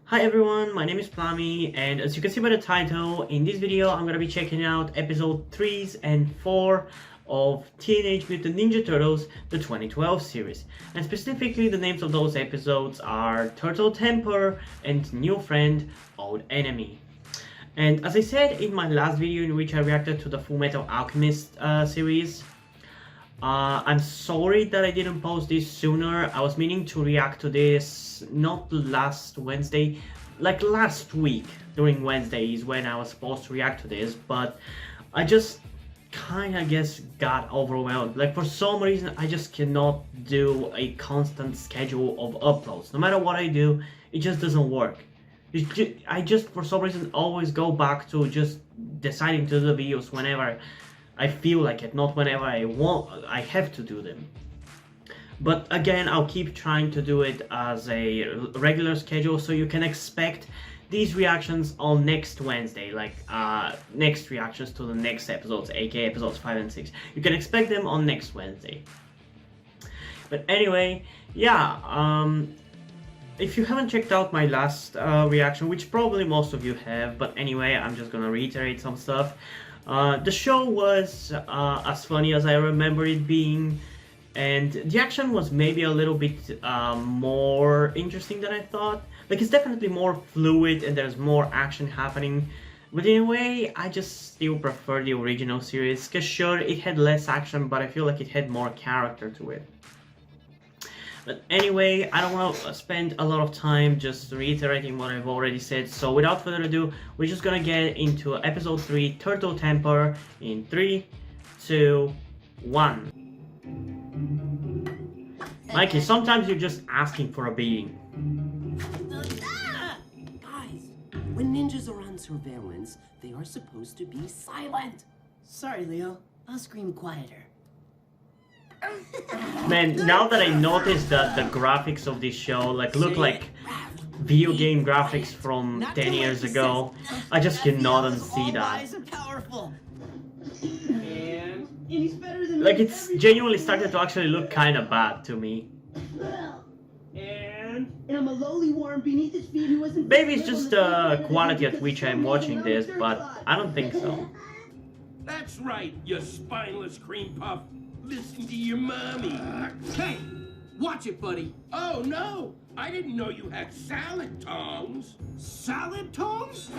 Hi everyone, my name is Plami, and as you can see by the title, in this video I'm gonna be checking out episode 3 and 4 of Teenage Mutant Ninja Turtles, the 2012 series. And specifically the names of those episodes are Turtle Temper and New Friend, Old Enemy. And as I said in my last video in which I reacted to the Fullmetal Alchemist series, I'm sorry that I didn't post this sooner. I was meaning to react to this not last Wednesday, like last week during Wednesday is when I was supposed to react to this, but I just kinda got overwhelmed. Like for some reason I just cannot do a constant schedule of uploads. No matter what I do, it just doesn't work. I just for some reason always go back to just deciding to do the videos whenever I feel like it, not whenever I have to do them. But again, I'll keep trying to do it as a regular schedule, so you can expect these reactions on next Wednesday, like next reactions to the next episodes, aka episodes 5 and 6. You can expect them on next Wednesday. But anyway, yeah, if you haven't checked out my last reaction, which probably most of you have, but anyway, I'm just gonna reiterate some stuff. The show was as funny as I remember it being, and the action was maybe a little bit more interesting than I thought. Like, it's definitely more fluid and there's more action happening, but in a way I just still prefer the original series, because sure, it had less action, but I feel like it had more character to it. But anyway, I don't want to spend a lot of time just reiterating what I've already said, so without further ado, we're just gonna get into episode 3, Turtle Temper, in 3, 2, 1. Mikey, sometimes you're just asking for a beating. Guys, when ninjas are on surveillance, they are supposed to be silent. Sorry, Leo. I'll scream quieter. Man, now that I noticed that the graphics of this show look like video game graphics from 10 years ago, I just cannot unsee that. Like, it's genuinely started to actually look kind of bad to me. And I'm a lowly worm beneath his feet who wasn't. Maybe it's just the quality at which I'm watching this, but I don't think so. That's right, you spineless cream puff. Listen to your mommy. Hey, watch it, buddy. Oh, no. I didn't know you had salad tongs. Salad tongs?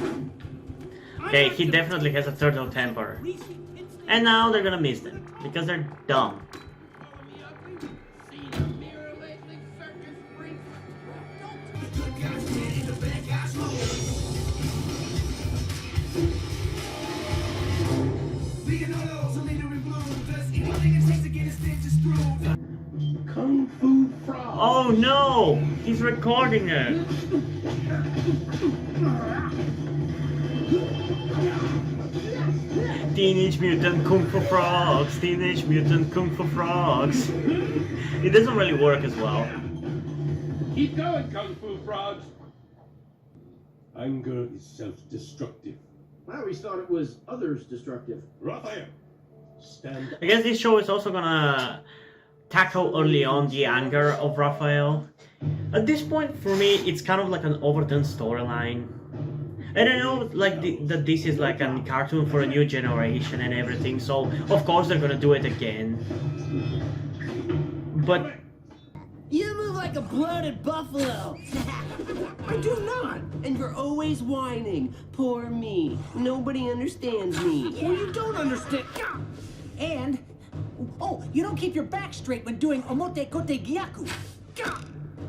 Okay, he definitely has a turtle temper. And now they're gonna miss them, because they're dumb. Kung Fu Frog. Oh no! He's recording it! Teenage Mutant Kung Fu Frogs! Teenage Mutant Kung Fu Frogs! It doesn't really work as well. Keep going, Kung Fu Frogs. Anger is self-destructive. I always thought it was others destructive. Raphael, stand up. I guess this show is also gonna tackle early on the anger of Raphael. At this point, for me, it's kind of like an overdone storyline. And I know, like, that this is like a cartoon for a new generation and everything, so of course they're gonna do it again. But You move like a bloated buffalo. I do not. And you're always whining. Poor me. Nobody understands me. Well, you don't understand. And, oh, you don't keep your back straight when doing omote kote gyaku.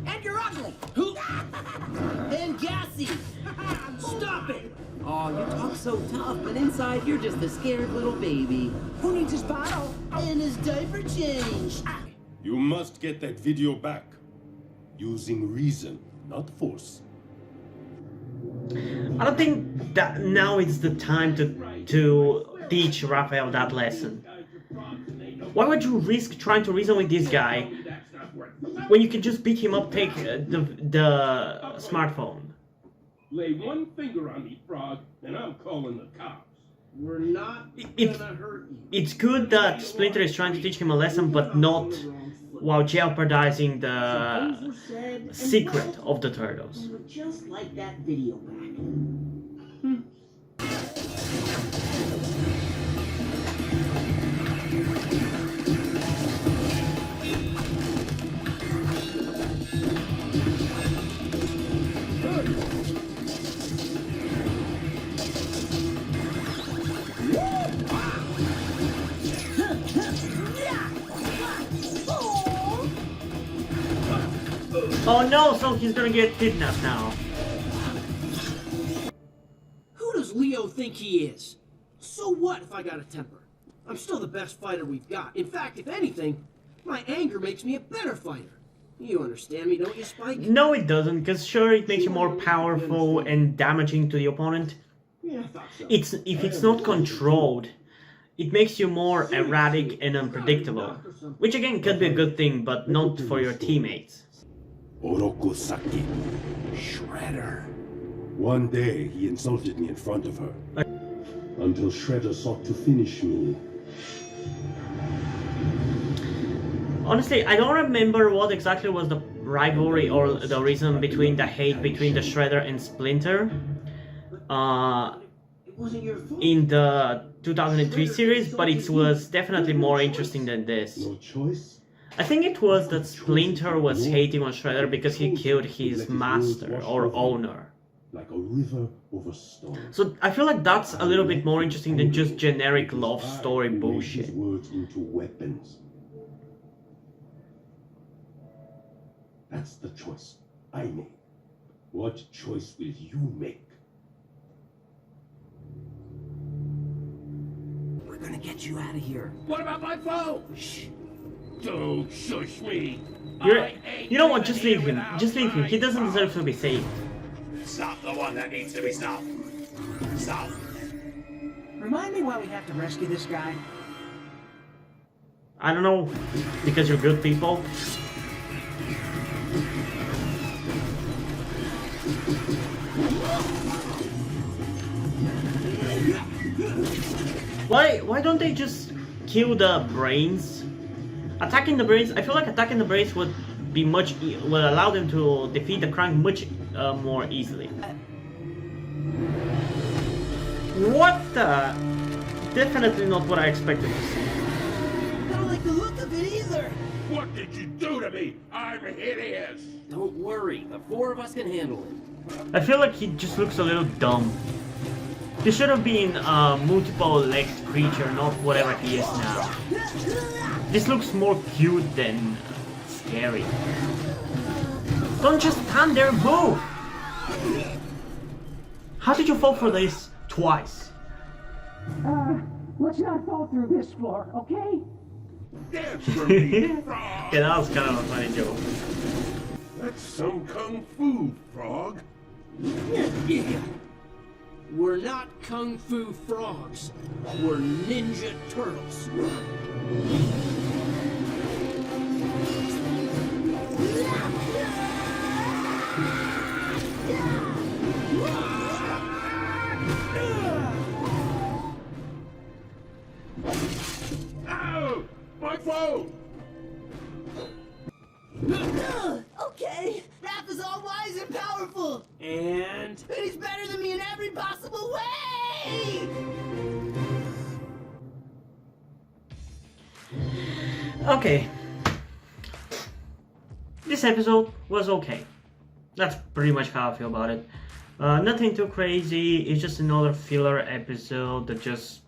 And you're ugly. And gassy. Stop it. Oh, you talk so tough, but inside you're just a scared little baby. Who needs his bottle? And his diaper changed. You must get that video back. Using reason, not force. I don't think that now is the time to teach Raphael that lesson. Why would you risk trying to reason with this guy when you can just beat him up, take the smartphone? Lay one finger on me, Frog, and I'm calling the cops. We're not gonna hurt you. It's good that Splinter is trying to teach him a lesson, but not while jeopardizing Some the things were said, and secret well, of the turtles. they were just like that video back. Oh no, so he's gonna get kidnapped now. Who does Leo think he is? So what if I got a temper? I'm still the best fighter we've got. In fact, if anything, my anger makes me a better fighter. You understand me, don't you, Spike? No, it doesn't, because sure, it makes you more powerful and damaging to the opponent. Yeah, I thought so. If it's not controlled, it makes you more erratic and unpredictable. Which again could be a good thing, but not for your teammates. Orokusaki, Shredder. One day he insulted me in front of her. Until Shredder sought to finish me. Honestly, I don't remember what exactly was the rivalry or the reason between the hate between the Shredder and Splinter It wasn't your fault. in the 2003 series, but it was definitely more interesting than this. No choice? I think it was that Splinter was hating on Shredder because he killed his master or owner. Like a river over stone. So I feel like that's a little bit more interesting than just generic love story bullshit. His words into weapons. That's the choice I made. What choice will you make? We're gonna get you out of here. What about my phone? Shh. Don't shush me. You know what? Just leave him. Just leave him. He doesn't deserve to be saved. Stop the one that needs to be stopped. Stop. Remind me why we have to rescue this guy. I don't know. Because you're good people. Why don't they just kill the brains? Attacking the brains, I feel like attacking the brains would be would allow them to defeat the Krang much more easily. What the? Definitely not what I expected to see. I don't like the look of it either. What did you do to me? I'm hideous. Don't worry, the four of us can handle it. I feel like he just looks a little dumb. He should have been a multiple-legged creature, not whatever he is now. This looks more cute than scary. Don't just stand there, move! How did you fall for this twice? Let's not fall through this floor, okay? Dance for me, frog. Yeah, that was kind of a funny joke. That's some kung fu, frog. Yeah. We're not kung fu frogs. We're ninja turtles. Ow! My phone! Okay, Raph is all wise and powerful. And And he's better than me in every possible way! Okay. This episode was okay. That's pretty much how I feel about it. Nothing too crazy, it's just another filler episode that just,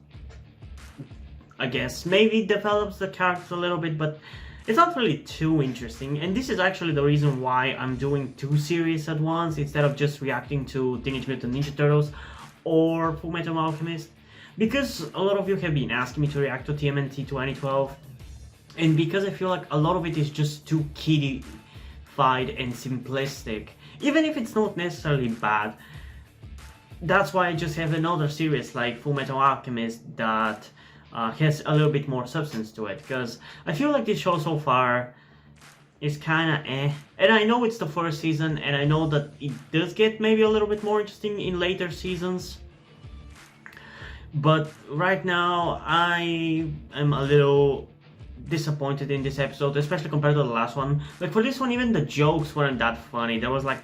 I guess, maybe develops the character a little bit, but it's not really too interesting. And this is actually the reason why I'm doing two series at once instead of just reacting to Teenage Mutant Ninja Turtles or Fullmetal Alchemist. Because a lot of you have been asking me to react to TMNT 2012, and because I feel like a lot of it is just too kiddified and simplistic, even if it's not necessarily bad. That's why I just have another series like Fullmetal Alchemist that has a little bit more substance to it, because I feel like this show so far is kinda eh. And I know it's the first season, and I know that it does get maybe a little bit more interesting in later seasons. But right now, I am a little disappointed in this episode, especially compared to the last one. Like for this one, even the jokes weren't that funny. There was like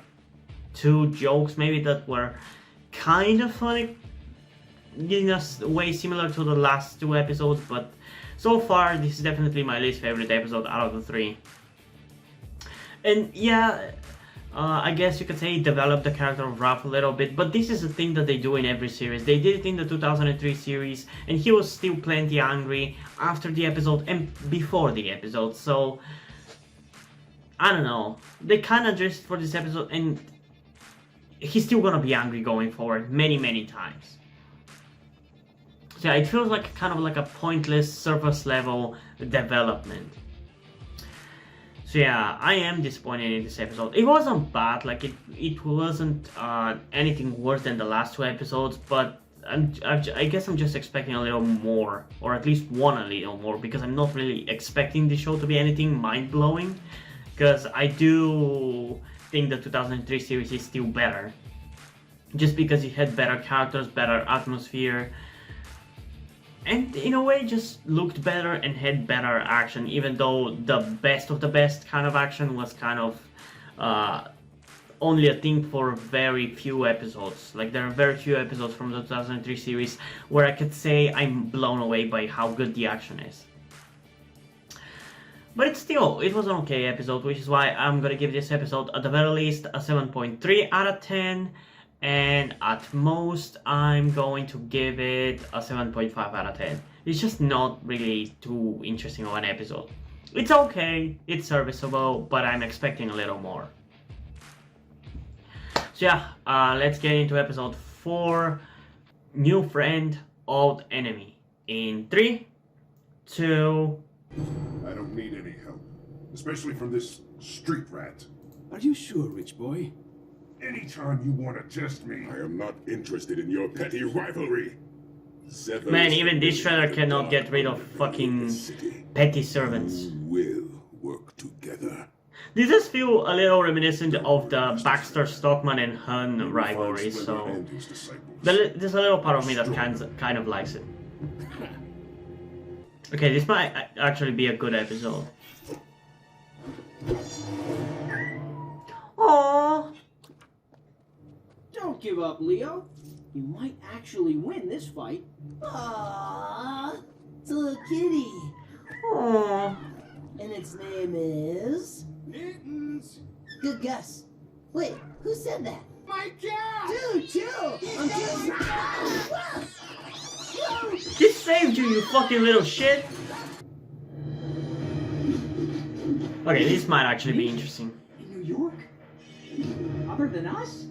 2 jokes maybe that were kind of funny, in a way similar to the last 2 episodes, but so far this is definitely my least favorite episode out of the 3. And yeah, I guess you could say develop the character of Raph a little bit, but this is a thing that they do in every series. They did it in the 2003 series, and he was still plenty angry after the episode and before the episode, so I don't know. They kind of addressed for this episode, and he's still gonna be angry going forward many times. So yeah, it feels like kind of like a pointless surface level development. So yeah, I am disappointed in this episode. It wasn't bad, like it wasn't anything worse than the last 2 episodes, but I guess I'm just expecting a little more, or at least want a little more, because I'm not really expecting the show to be anything mind-blowing, because I do think the 2003 series is still better, just because it had better characters, better atmosphere, and in a way just looked better and had better action, even though the best of the best kind of action was kind of only a thing for very few episodes. Like there are very few episodes from the 2003 series where I could say I'm blown away by how good the action is. But it was an okay episode, which is why I'm gonna give this episode at the very least a 7.3 out of 10. And at most, I'm going to give it a 7.5 out of 10. It's just not really too interesting of an episode. It's okay, it's serviceable, but I'm expecting a little more. So yeah, let's get into episode 4, New Friend, Old Enemy. In 3, 2... I don't need any help, especially from this street rat. Are you sure, rich boy? Anytime you want to test me, I am not interested in your petty rivalry. Man, even this trailer cannot get rid of fucking petty servants. We will work together. This does feel a little reminiscent of the Baxter, Stockman and Hun rivalry, so there's a little part of me that kind of likes it. Okay, this might actually be a good episode. Aww. Don't give up, Leo. You might actually win this fight. Aww, it's a little kitty. Aww. And its name is... Mittens! Good guess. Wait, who said that? My cat! Dude, chill! I'm just... He saved you, you fucking little shit! Okay, this might actually be interesting. In New York? Other than us?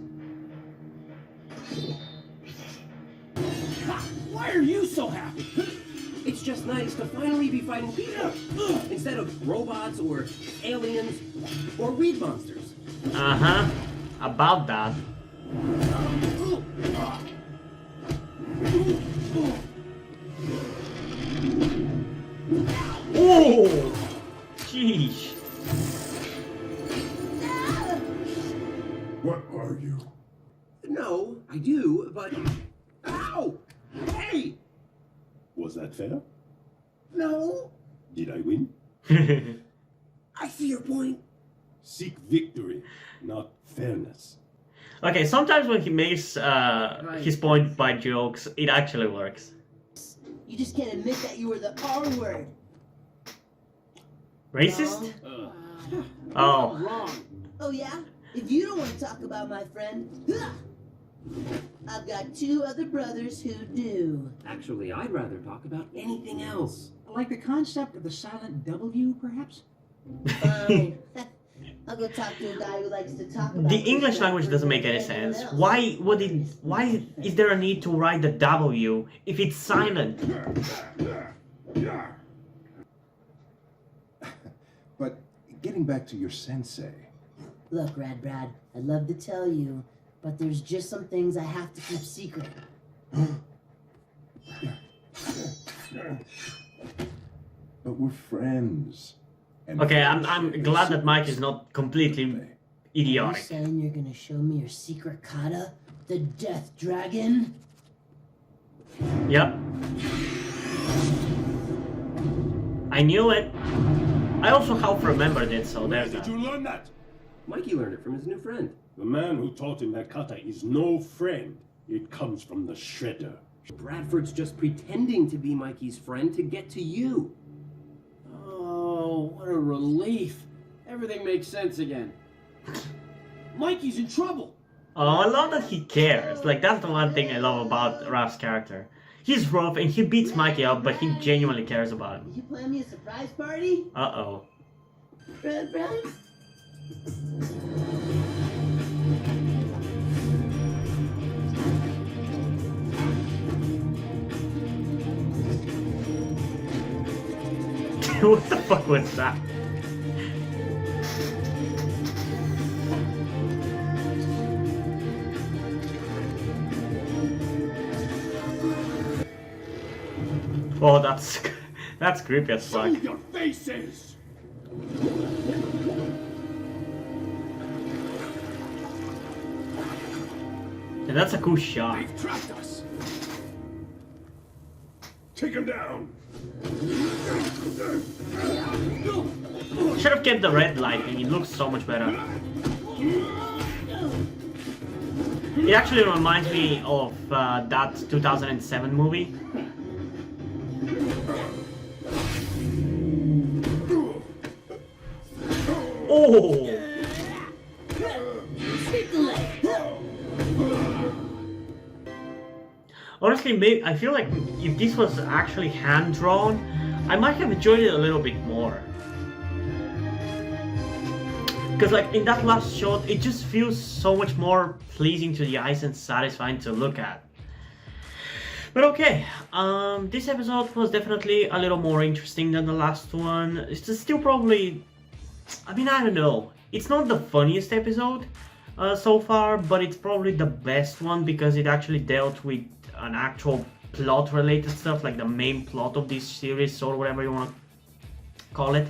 Why are you so happy? It's just nice to finally be fighting people instead of robots or aliens or weed monsters. Uh-huh. About that. Oh! Jeez. What are you? No, I do, but... Ow! Hey! Was that fair? No! Did I win? I see your point. Seek victory, not fairness. Okay, sometimes when he makes his point by jokes, it actually works. You just can't admit that you were the R word. Racist? No. Oh. Wrong. Oh yeah? If you don't want to talk about my friend, I've got 2 other brothers who do. Actually, I'd rather talk about anything else. Like the concept of the silent W, perhaps? Fine. I'll go talk to a guy who likes to talk about The English language doesn't make any sense. Why is there a need to write the W if it's silent? But getting back to your sensei, Look, Brad, I'd love to tell you, but there's just some things I have to keep secret. but we're friends. And Okay, I'm glad that Mike is not completely You idiotic. saying you're gonna show me your secret kata? The Death Dragon? Yep. I knew it. I also half remembered it, so Where there's did that. you learn that? Mikey learned it from his new friend. The man who taught him that kata is no friend. It comes from the Shredder. Bradford's just pretending to be Mikey's friend to get to you. Oh, what a relief. Everything makes sense again. Mikey's in trouble. Oh, I love that he cares. Like, that's the one thing I love about Raph's character. He's rough and he beats Mikey up, but he genuinely cares about him. You plan me a surprise party? Uh-oh. Brad? What the fuck was that? Oh, that's creepy as Show fuck. your faces! And that's a cool shot. They've trapped us! Take him down! Should have kept the red lighting, it looks so much better. It actually reminds me of that 2007 movie. Oh! Honestly, maybe, I feel like if this was actually hand-drawn, I might have enjoyed it a little bit more. Because like in that last shot, it just feels so much more pleasing to the eyes and satisfying to look at. But okay, this episode was definitely a little more interesting than the last one. It's just still probably, I mean, I don't know. It's not the funniest episode so far, but it's probably the best one because it actually dealt with an actual plot related stuff, like the main plot of this series or whatever you want to call it.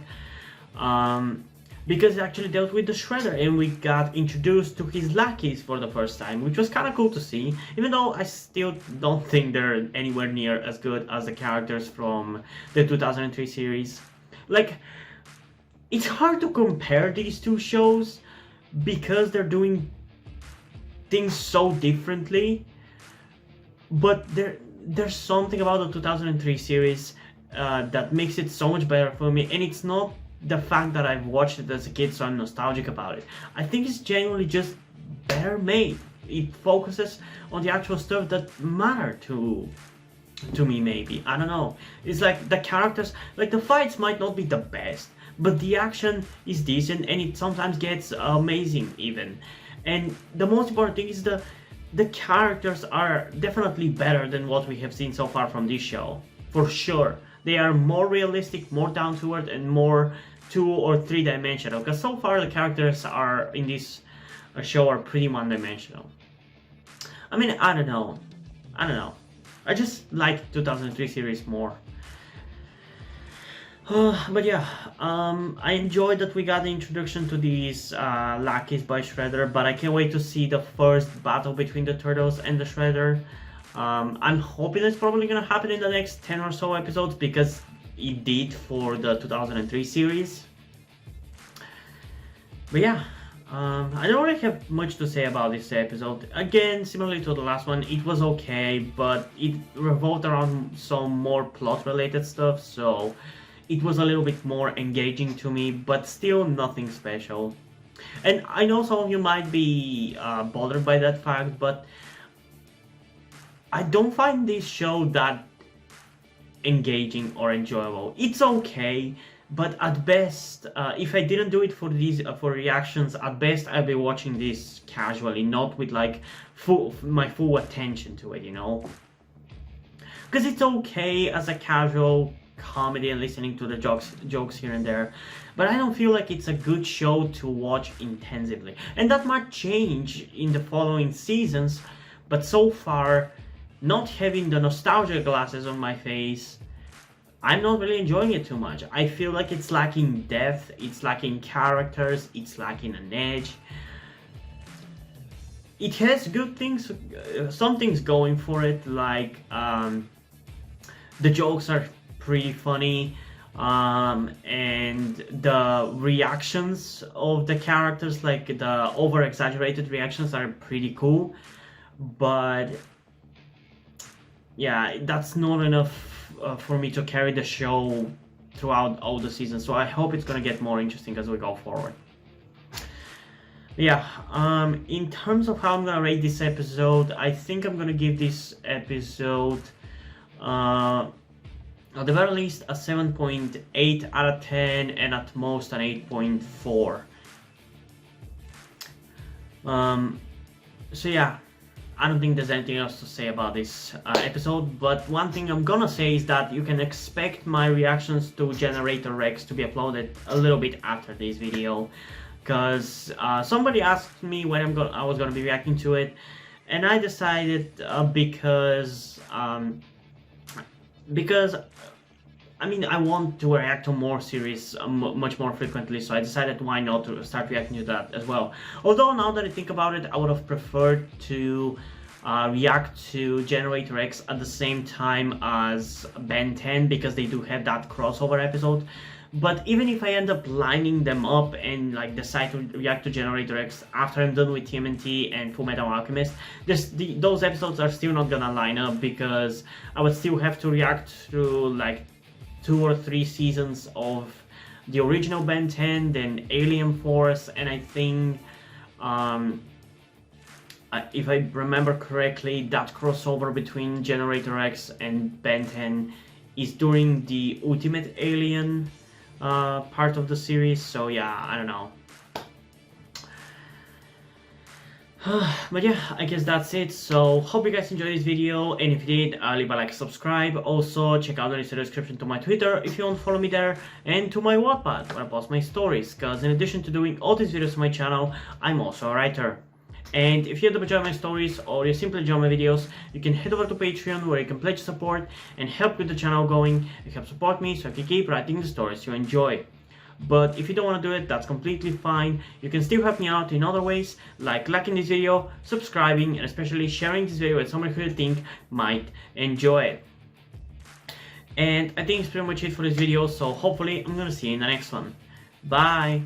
Because it actually dealt with the Shredder and we got introduced to his lackeys for the first time, which was kind of cool to see, even though I still don't think they're anywhere near as good as the characters from the 2003 series. Like, it's hard to compare these two shows because they're doing things so differently, but there's something about the 2003 series that makes it so much better for me, and it's not the fact that I've watched it as a kid so I'm nostalgic about it. I think it's genuinely just better made. It focuses on the actual stuff that matter to me, maybe. I don't know. It's like the characters, like the fights might not be the best, but the action is decent and it sometimes gets amazing even. And the most important thing is the characters are definitely better than what we have seen so far from this show. For sure. They are more realistic, more down to earth, and more 2 or 3 dimensional. Because so far the characters are in this show are pretty one dimensional. I mean, I don't know. I just like 2003 series more. But yeah, I enjoyed that we got the introduction to these lackeys by Shredder, but I can't wait to see the first battle between the Turtles and the Shredder. I'm hoping it's probably gonna happen in the next 10 or so episodes because it did for the 2003 series. But yeah, I don't really have much to say about this episode. Again, similarly to the last one, it was okay, but it revolved around some more plot related stuff, so it was a little bit more engaging to me, but still nothing special. And I know some of you might be bothered by that fact, but I don't find this show that engaging or enjoyable. It's okay, but at best, if I didn't do it for these for reactions, at best I'll be watching this casually, not with like my full attention to it, you know? Because it's okay as a casual comedy and listening to the jokes here and there, but I don't feel like it's a good show to watch intensively. And that might change in the following seasons, but so far, not having the nostalgia glasses on my face, I'm not really enjoying it too much. I feel like it's lacking depth, it's lacking characters, it's lacking an edge. It has good things, some things going for it, like the jokes are pretty funny. and the reactions of the characters, like the over-exaggerated reactions, are pretty cool. But yeah, that's not enough for me to carry the show throughout all the seasons. So I hope it's gonna get more interesting as we go forward. Yeah, in terms of how I'm gonna rate this episode, I think I'm gonna give this episode at the very least a 7.8 out of 10 and at most an 8.4. So yeah, I don't think there's anything else to say about this episode, but one thing I'm gonna say is that you can expect my reactions to Generator Rex to be uploaded a little bit after this video, because somebody asked me when I was gonna be reacting to it, and I decided because I mean, I want to react to more series much more frequently, so I decided why not to start reacting to that as well. Although now that I think about it, I would have preferred to react to Generator X at the same time as Ben 10, because they do have that crossover episode. But even if I end up lining them up and like decide to react to Generator X after I'm done with TMNT and Fullmetal Alchemist, those episodes are still not gonna line up, because I would still have to react through like 2 or 3 seasons of the original Ben 10, then Alien Force, and I think if I remember correctly, that crossover between Generator X and Ben 10 is during the Ultimate Alien part of the series. So yeah, I don't know. But yeah, I guess that's it. So hope you guys enjoyed this video, and if you did, leave a like, subscribe. Also check out the description to my Twitter if you want to follow me there, and to my Wattpad where I post my stories, because in addition to doing all these videos on my channel, I'm also a writer. And if you end up enjoying my stories, or you simply enjoy my videos, you can head over to Patreon, where you can pledge support and help with the channel going. You help support me so I can keep writing the stories you enjoy. But if you don't want to do it, that's completely fine. You can still help me out in other ways, like liking this video, subscribing, and especially sharing this video with someone who you think might enjoy it. And I think it's pretty much it for this video, so hopefully I'm gonna see you in the next one. Bye!